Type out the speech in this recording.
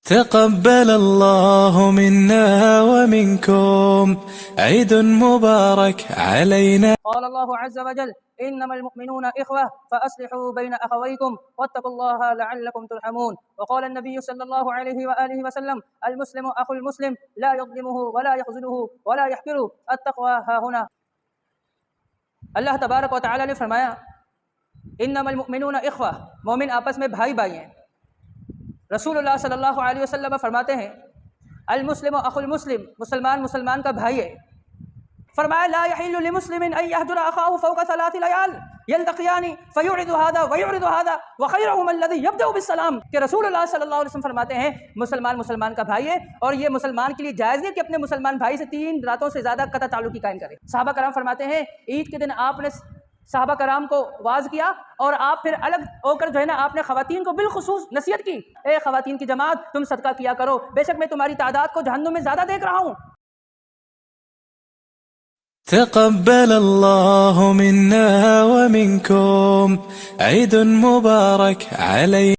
تقبل الله منا ومنكم عيد مبارك علينا. قال الله عز وجل: إنما المؤمنون إخوة فأصلحوا بين أخويكم واتقوا الله لعلكم ترحمون. وقال النبي صلى الله عليه وآله وسلم: المسلم أخو المسلم لا يظلمه ولا يخذله ولا يحقره التقوى ها هنا। अल्लाह तबारक व तआला ने फरमाया, इन्नमल मुमिनूना इख्वा, मोमिन आपस में भाई भाई हैं। रसूलुल्लाह सल्लल्लाहु अलैहि वसल्लम फरमाते हैं, अल मुस्लिम अखुल मुस्लिम, मुसलमान मुसलमान का भाई है। फरमाया, ला यहिल्लु लिमुस्लिमिन अन यहजुरा अखाहु फौका सलाति लयाल यल्तक़ियानी फयुरिदु हादा व युरिदु हादा व खैरुहुम अल्लज़ी यब्दउ बिस्सलाम। कि रसूलुल्लाह सल्लल्लाहु अलैहि वसल्लम फरमाते हैं, मुसलमान मुसलमान का भाई है और ये मुसलमान के लिए जायज़ नहीं कि अपने मुसलमान भाई से 3 रातों से ज़्यादा कता ताल्लुकी कायम करे। सहाबा कराम फरमाते हैं, ईद के दिन आपने सहाबा कराम को वाज किया और आप फिर अलग होकर जो है ना आपने ख़वातीन को बिलखुसूस नसीहत की, ए ख़वातीन की जमात, तुम सदका किया करो, बेशक मैं तुम्हारी तादाद को जहन्नुम में ज़्यादा देख रहा हूँ। تقبل الله منا ومنكم عيد مبارك علينا.